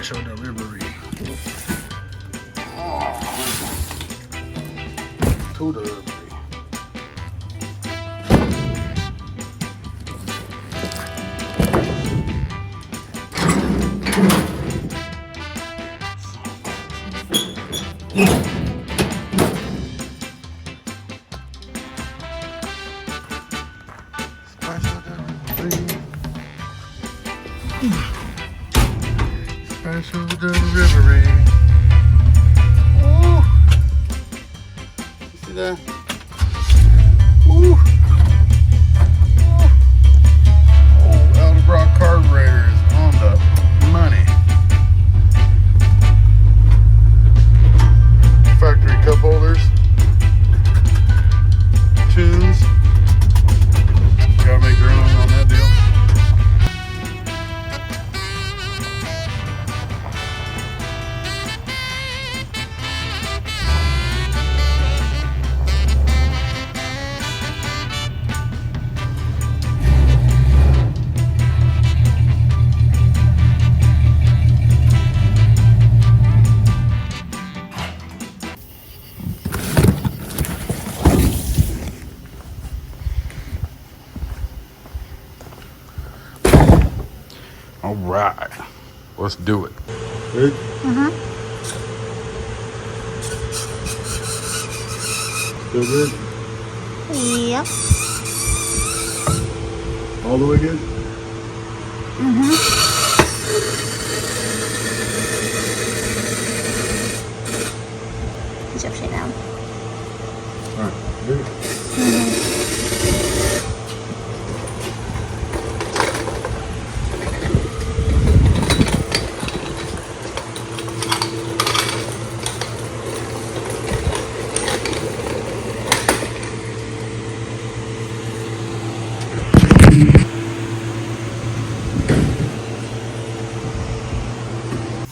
Special delivery. To delivery. Special delivery. Ooh. You see that? Ooh. Oh, Eldebrock carburetor is on the money. Factory cup holders. Tunes. Gotta make their own on that deal. All right, let's do it. Ready? Still good? Yep. All the way good? He's upside down. All right, ready?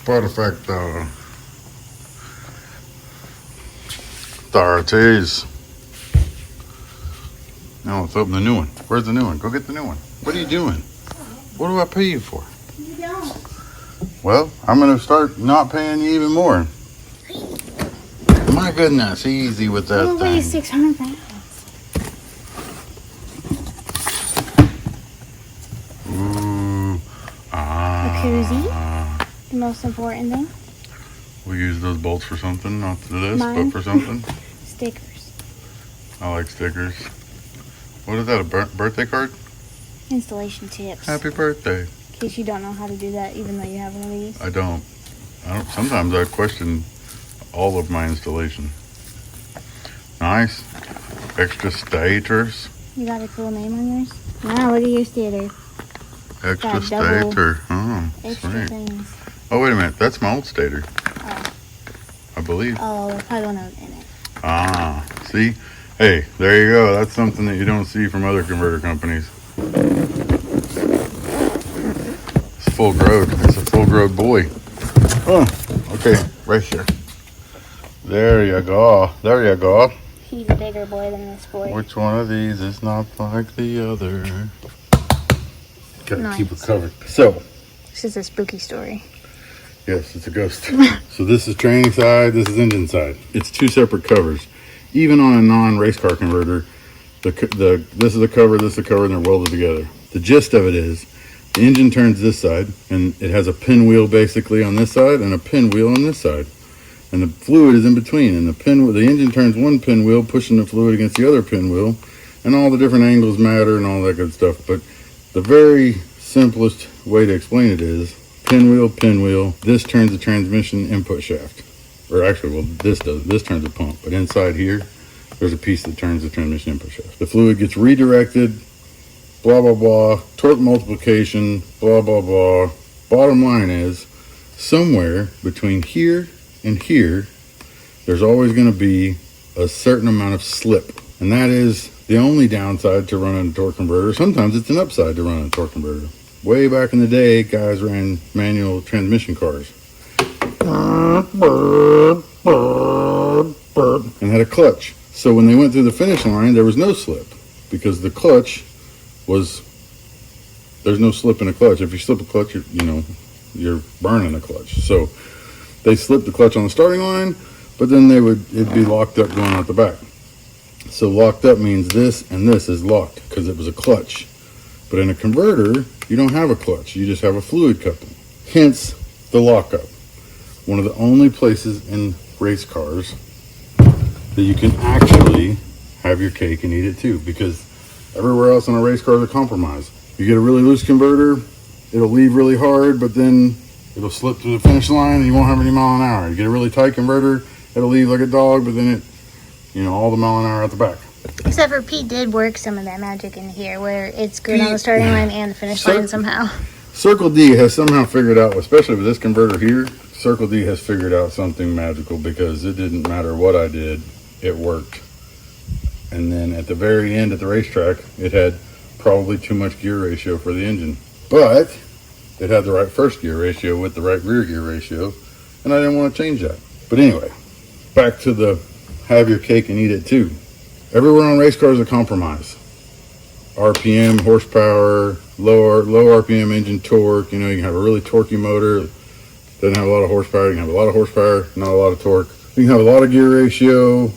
Perfecto. Authorities. Now let's open the new one. Where's the new one? Go get the new one. What are you doing? What do I pay you for? You don't. Well, I'm going to start not paying you even more. My goodness, easy with that It weighs thing. 600 pounds. Ooh. A koozie. The most important thing. We use those bolts for something, not for this, Mine. but for something. Stickers. I like stickers. What is that, a birthday card? Installation tips. Happy birthday. In case you don't know how to do that, even though you have one of these. I don't. Sometimes I question all of my installation. Nice. Extra stators. You got a cool name on yours? Wow, look at your stator. Extra Got double stator. Oh, Extra sweet. things. Oh, wait a minute. That's my old stator. Oh. I believe. Oh, there's probably one in it. Ah, see? Hey, there you go. That's something that you don't see from other converter companies. It's full growth. It's a full growth boy. Oh, okay, right here. There you go. There you go. He's a bigger boy than this boy. Which one of these is not like the other? Gotta Nice. keep it covered. So, This is a spooky story. yes, it's a ghost. So this is training side, this is engine side. It's two separate covers. Even on a non-race car converter, this is a cover, this is a cover, and they're welded together. The gist of it is, the engine turns this side, and it has a pinwheel basically on this side and a pinwheel on this side. And the fluid is in between, and the engine turns one pinwheel, pushing the fluid against the other pinwheel, and all the different angles matter and all that good stuff. But the very simplest way to explain it is pinwheel, pinwheel. This turns the transmission input shaft. Or actually, well, this does. This turns the pump. But inside here, there's a piece that turns the transmission input shaft. The fluid gets redirected, blah, blah, blah. Torque multiplication, blah, blah, blah. Bottom line is, somewhere between here and here, there's always going to be a certain amount of slip. And that is the only downside to running a torque converter. Sometimes it's an upside to running a torque converter. Way back in the day, guys ran manual transmission cars. And had a clutch. So when they went through the finish line, there was no slip. Because the clutch was, there's no slip in a clutch. If you slip a clutch, you're burning the clutch. So they slip the clutch on the starting line, but then it'd be locked up going out the back. So locked up means this and this is locked because it was a clutch. But in a converter, you don't have a clutch. You just have a fluid coupling. Hence the lockup. One of the only places in race cars that you can actually have your cake and eat it too, because everywhere else in a race car is a compromise. You get a really loose converter, it'll leave really hard, but then it'll slip to the finish line and you won't have any mile an hour. You get a really tight converter, it'll leave like a dog, but then all the mile an hour out the back. Except for Pete did work some of that magic in here where it's good on the starting line and the finish line somehow. Circle D has somehow figured out, especially with this converter here, Circle D has figured out something magical, because it didn't matter what I did, it worked. And then at the very end at the racetrack, it had probably too much gear ratio for the engine. But it had the right first gear ratio with the right rear gear ratio, and I didn't want to change that. But anyway, back to the have your cake and eat it too. Everywhere on race cars is a compromise. RPM, horsepower, low RPM engine torque. You can have a really torquey motor, doesn't have a lot of horsepower. You can have a lot of horsepower, not a lot of torque. You can have a lot of gear ratio,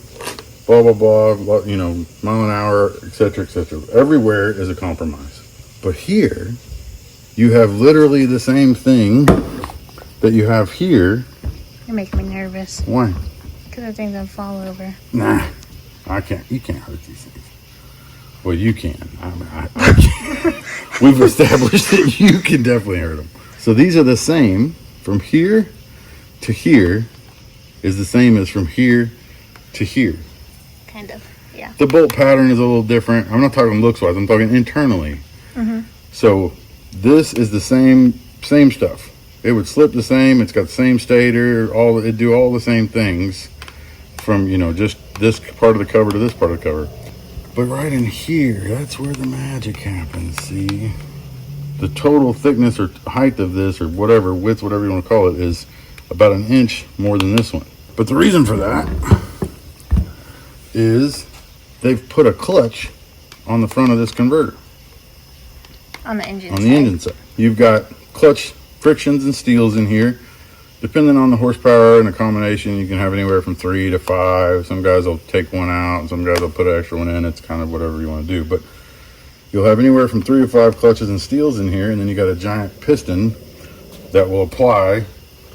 blah, blah, blah, mile an hour, etc., etc. Everywhere is a compromise. But here, you have literally the same thing that you have here. You're making me nervous. Why? Because I think they'll fall over. Nah, I can't. You can't hurt these things. Well, you can. I can't. We've established that you can definitely hurt them. So these are the same. From here to here is the same as from here to here. Kind of, yeah. The bolt pattern is a little different. I'm not talking looks wise, I'm talking internally. Mm-hmm. So this is the same stuff. It would slip the same, it's got the same stator, it'd do all the same things from just this part of the cover to this part of the cover. But right in here, that's where the magic happens. See, the total thickness or height of this, or whatever, width, whatever you want to call it, is about an inch more than this one. But the reason for that is they've put a clutch on the front of this converter. On the engine side. On the engine side. You've got clutch frictions and steels in here. Depending on the horsepower and the combination, you can have anywhere from 3 to 5. Some guys will take one out, and some guys will put an extra one in. It's kind of whatever you want to do. But you'll have anywhere from 3 to 5 clutches and steels in here, and then you got a giant piston that will apply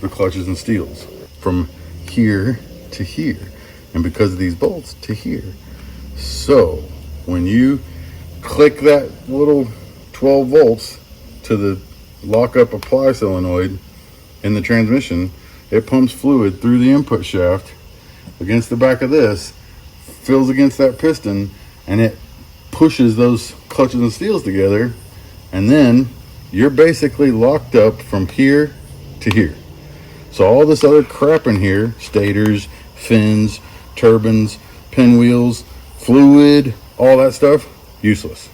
the clutches and steels from here to here, and because of these bolts, to here. So when you click that little 12 volts to the lock-up apply solenoid in the transmission, it pumps fluid through the input shaft against the back of this, fills against that piston, and it pushes those clutches and steels together, and then you're basically locked up from here to here. So all this other crap in here, stators, fins, turbines, pinwheels, fluid, all that stuff, useless.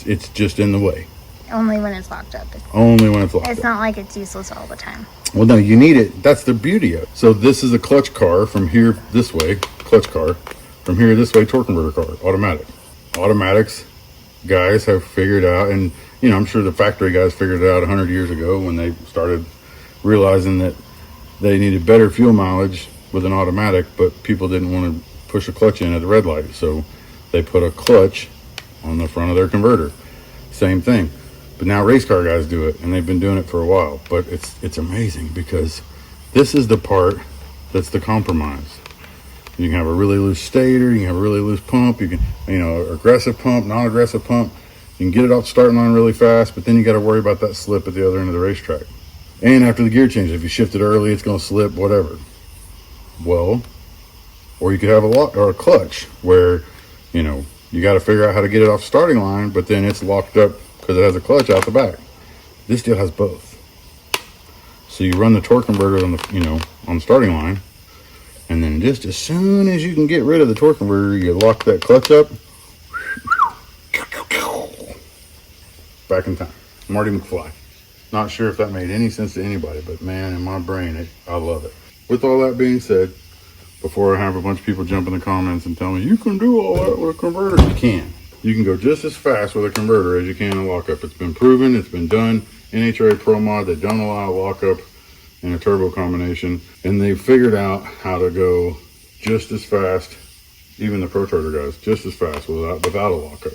It's just in the way. Only when it's locked up. Only when it's locked up. It's not like it's useless all the time. Well, no, you need it. That's the beauty of it. So this is a clutch car from here this way, clutch car. From here this way, torque converter car, automatic. Automatics guys have figured out, and I'm sure the factory guys figured it out 100 years ago when they started realizing that they needed better fuel mileage with an automatic, but people didn't want to push a clutch in at the red light, so they put a clutch on the front of their converter. Same thing. But now race car guys do it, and they've been doing it for a while. But it's amazing, because this is the part that's the compromise. You can have a really loose stator, you can have a really loose pump, you can, aggressive pump, non-aggressive pump. You can get it off the starting line really fast, but then you got to worry about that slip at the other end of the racetrack. And after the gear change, if you shift it early, it's going to slip, whatever. Well, or you could have a clutch where, you got to figure out how to get it off the starting line, but then it's locked up because it has a clutch out the back. This deal has both. So you run the torque converter on the, on the starting line, and then just as soon as you can get rid of the torque converter, you lock that clutch up. Back in time. Marty McFly. Not sure if that made any sense to anybody, but man, in my brain, I love it. With all that being said, before I have a bunch of people jump in the comments and tell me, you can do all that with a converter, you can. You can go just as fast with a converter as you can in a lockup. It's been proven, it's been done, NHRA Pro Mod. They don't allow lockup in a turbo combination, and they figured out how to go just as fast, even the Pro Charger guys, just as fast without a lockup.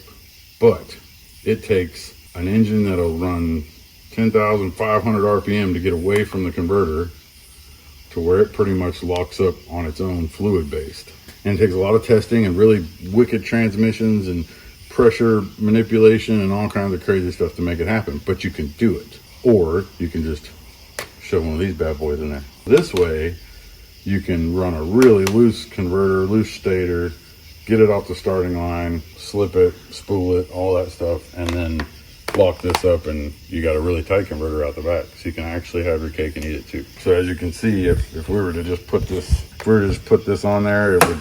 But it takes an engine that'll run 10,500 RPM to get away from the converter to where it pretty much locks up on its own fluid based. And it takes a lot of testing and really wicked transmissions and pressure manipulation and all kinds of crazy stuff to make it happen. But you can do it. Or you can just shove one of these bad boys in there. This way, you can run a really loose converter, loose stator, get it off the starting line, slip it, spool it, all that stuff, and then lock this up, and you got a really tight converter out the back, so you can actually have your cake and eat it too. So as you can see, if we were to just put this, on there, it would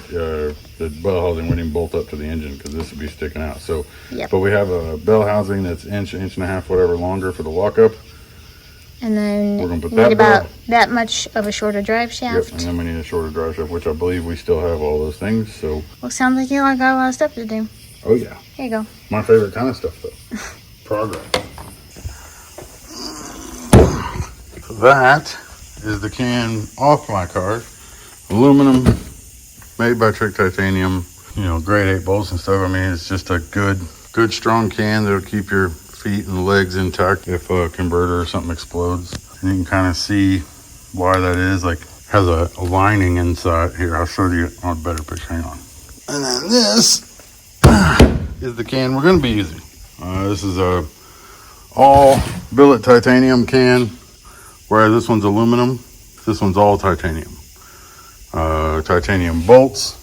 the bell housing wouldn't even bolt up to the engine because this would be sticking out. So, yep. But we have a bell housing that's inch and a half, whatever, longer for the lockup. And then we're gonna put need that about that much of a shorter drive shaft. Yep, and then we need a shorter drive shaft, which I believe we still have all those things. So. Well, sounds like you got a lot of stuff to do. Oh yeah. Here you go. My favorite kind of stuff though. Progress. That is the can off my car. Aluminum, made by Trick Titanium. You know, grade 8 bolts and stuff. I mean, it's just a good strong can that'll keep your feet and legs intact if a converter or something explodes. And you can kind of see why that is. Like, has a lining inside. Here, I'll show you on a better picture. Hang on. And then this is the can we're going to be using. This is a all billet titanium can, whereas this one's aluminum. This one's all titanium. Titanium bolts,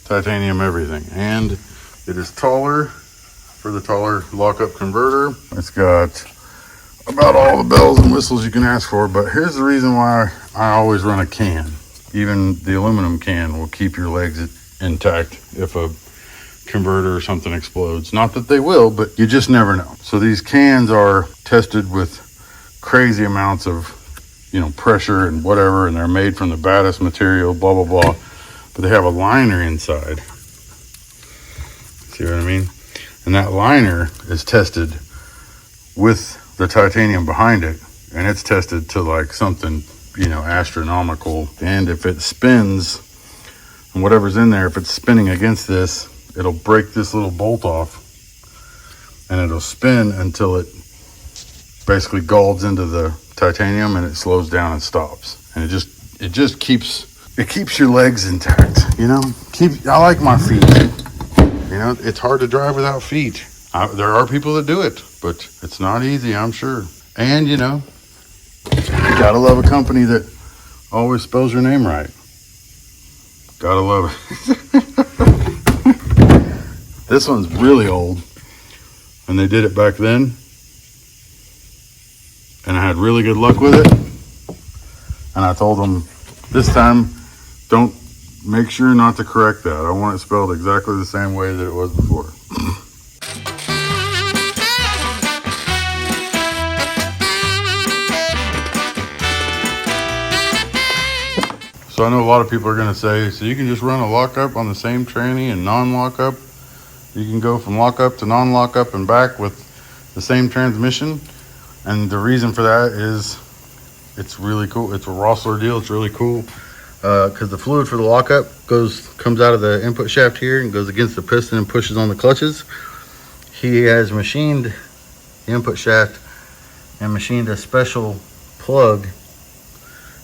titanium everything, and it is taller for the taller lockup converter. It's got about all the bells and whistles you can ask for, but here's the reason why I always run a can. Even the aluminum can will keep your legs intact if a converter or something explodes. Not that they will, but you just never know. So these cans are tested with crazy amounts of, you know, pressure and whatever, and they're made from the baddest material, blah blah blah, but they have a liner inside. See what I mean? And that liner is tested with the titanium behind it, and it's tested to like something, you know, astronomical. And if it spins, and whatever's in there, if it's spinning against this, it'll break this little bolt off, and it'll spin until it basically galds into the titanium, and it slows down and stops. And it just keeps your legs intact, you know. I like my feet. You know, it's hard to drive without feet. There are people that do it, but it's not easy, I'm sure. And you know, you gotta love a company that always spells your name right. Gotta love it. This one's really old, and they did it back then, and I had really good luck with it. And I told them this time, don't, make sure not to correct that. I want it spelled exactly the same way that it was before. So I know a lot of people are going to say, so you can just run a lockup on the same tranny and non-lockup. You can go from lockup to non-lockup and back with the same transmission. And the reason for that is it's really cool. It's a Rossler deal. It's really cool because the fluid for the lockup comes out of the input shaft here and goes against the piston and pushes on the clutches. He has machined the input shaft and machined a special plug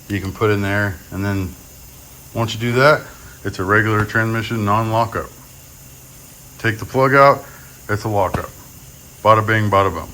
you can put in there, and then once you do that, it's a regular transmission, non-lockup. Take the plug out, it's a lockup. Bada bing, bada boom.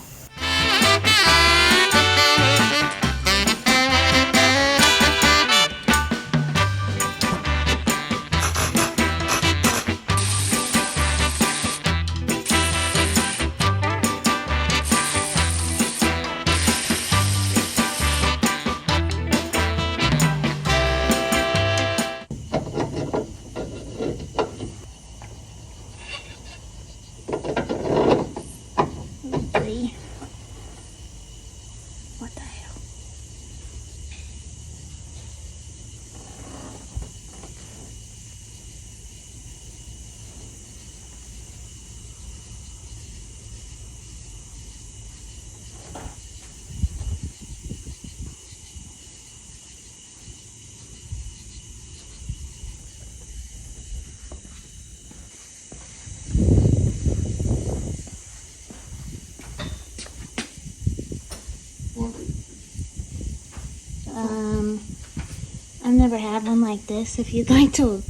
this if you'd like to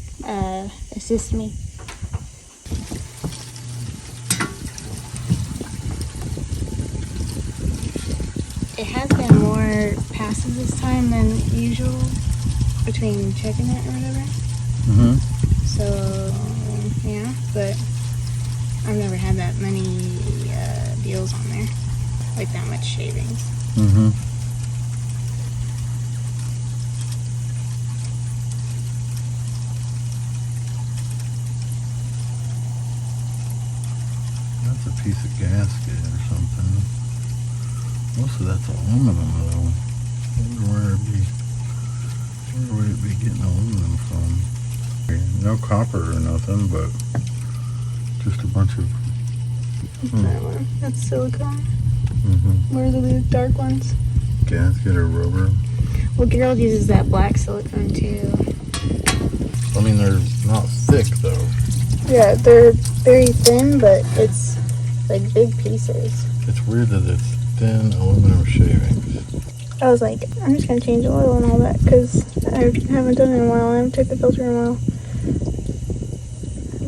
assist me. It has been more passes this time than usual between checking it or whatever. Mm-hmm. So, yeah, but I've never had that many deals on there. Like that much shavings. Mm-hmm. That's a piece of gasket or something. Most of that's aluminum though. I wonder where would it be getting aluminum from? No copper or nothing, but just a bunch of. What's that one? That's silicone. Mm-hmm. Where are the dark ones? Gasket or rubber. Well, Gerald uses that black silicone too. I mean, they're not thick though. Yeah, they're very thin, but it's like big pieces. It's weird that it's thin aluminum shavings. I was like, I'm just gonna change the oil and all that because I haven't done it in a while. I haven't checked the filter in a while.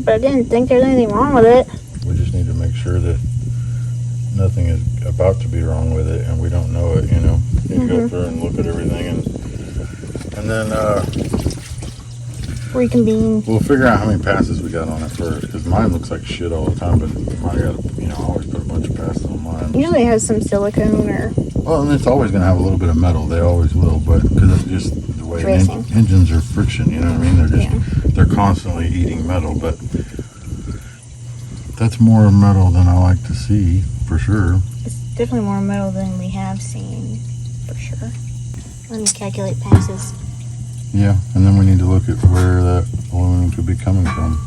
But I didn't think there was anything wrong with it. We just need to make sure that nothing is about to be wrong with it and we don't know it, you know. You need to go through and look at everything and then Reconvene. we'll figure out how many passes we got on it first, because mine looks like shit all the time, but mine got, you know, I always put a bunch of passes on mine. Usually it has some silicone or Well, and it's always going to have a little bit of metal. They always will, but because it's just the way Racing. Engines are friction, you know what I mean? They're just they're constantly eating metal, but that's more metal than I like to see, for sure. it's definitely more metal than we have seen, for sure. Let me calculate passes. Yeah, and then we need to look at where that aluminum could be coming from.